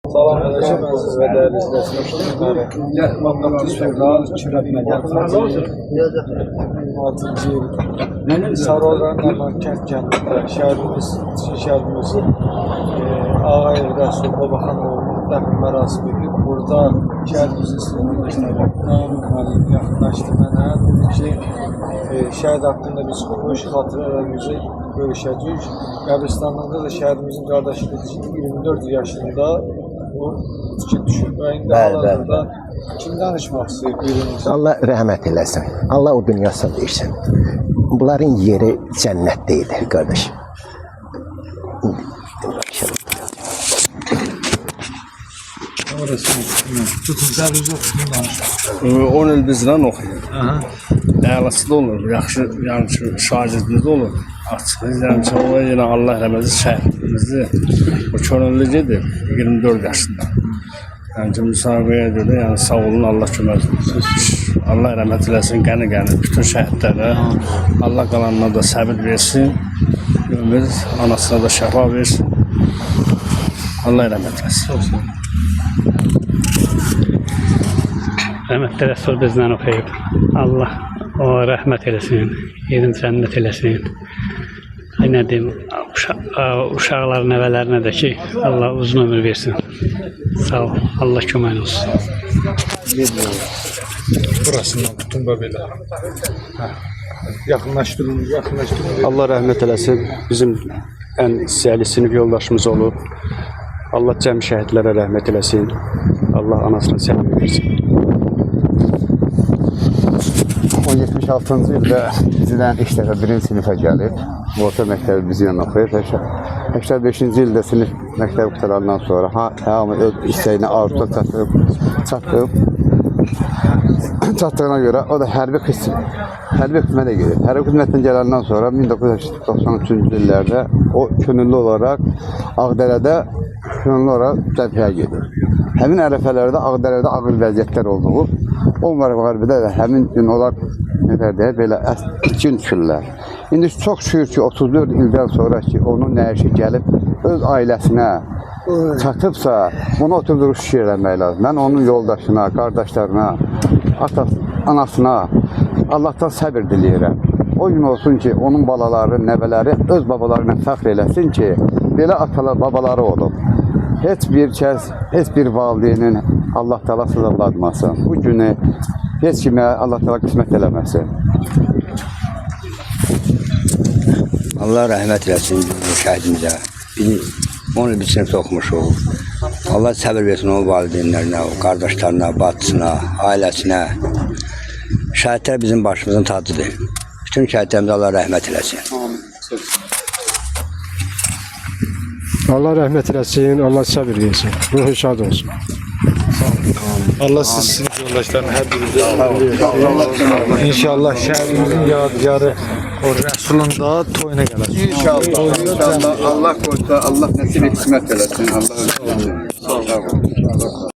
Salamünaleyküm əziz və dəyərli izləyicilərimiz. Məmləkət Fövqəl Kürət Mədəniyyət Sarıoğlan Kənd kəndində şəhərimiz Ağayev Rəsul Babaxanoğlu'nun dəfn mərasimidir. Burada şəhərimizin sizlərlə yaxınlaşdı mənə. Dedi ki, şəhid haqqında biz xoş xatirələrimizi görüşəcəyik. Qəbristanlığında da şəhərimizin qardaşı dedi ki, 24 yaşında bu fikir düşür. Və indi hal-hazırda kim danışmaq istəyir birimiz? Allah rəhmət eləsin. Allah o dünyasını versin. Bunların yeri cənnətdeydi, qardaş. Tutun, zərrüzü oxusun danışmaq. 10 il bizlə oxuyur. Əlasıda olur, yaxşı şagirdimiz olur. Açıq izləyəm ki, o yenə Allah rəhməti şəhidimizi o könüllü gedib 24 yaşında. Yəni ki, müsabiqəyə görə, yəni sağ olun, Allah kömək olsun. Allah rəhmət eləsin, qəni-qəni bütün şəhidlərə. Allah qalanına da səbir versin, ömür, anasına da şəfa versin. Allah rəhmət eləsin. Rəhmətli Rəsul bizdən oxuyub. Allah o rəhmət eləsin, yerin cənnət eləsin. Nə deyim, uşaqlar, nəvələrinə də ki, Allah uzun ömür versin. Sağ ol, Allah kömək olsun. Burasından tutun da belə. Yaxınlaşdırın. Allah rəhmət eləsin. Bizim ən siyali sinif yoldaşımız olub. Allah cəm şəhidlərə rəhmət eləsin. Allah anasına səbir versin. 76-cı ildə bizdən ilk dəfə birinci sinifə gəlib. Orta məktəbi bizimlə oxuyub. 85-ci ildə sinif məktəbi qutarandan sonra hamı öz istəyinə arzuda çatdığına görə o da hərbi xidmətə gedir. Hərbi xidmətdən gələndən sonra 1993-cü illərdə o könüllü olaraq Ağdərədə cəbhəyə gedir. Həmin ərəfələrdə Ağdərədə ağır vəziyyətlər olduğu, o müharibədə də həmin gün onlar belə itkin düşürlər. İndi çox şükür ki, 34 ildən sonra ki, onun nəşi gəlib öz ailəsinə çatıbsa, bunu oturduruq şükür eləmək lazım. Mən onun yoldaşına, qardaşlarına, anasına Allahdan səbir diləyirəm. O gün olsun ki, onun balaları, nəvələri öz babalarına fəxr eləsin ki, belə atalar, babaları olub. Heç bir kəs, heç bir valideynin Allah Teala sızıqlatmasın. Bu günü heç kimə Allah Teala qismət eləməsin. Allah rəhmət eləsin şəhidimizə. 10 il bir sinifdə oxumuşuq. Allah səbir versin o valideynlərinə, o qardaşlarına, bacısına, ailəsinə. Şəhidlər bizim başımızın tacıdır. Bütün şəhidlərimizə Allah rəhmət eləsin. Allah rəhmət eləsin, Allah səbir versin. Ruhu şad olsun. Allah sizin yoldaşlarını hər birinizə İnşallah şəhərimizin yadigarı o Rəsulun da toyuna gələcək. İnşallah Allah qoysa, Allah nəsib qismət eləsin. Allah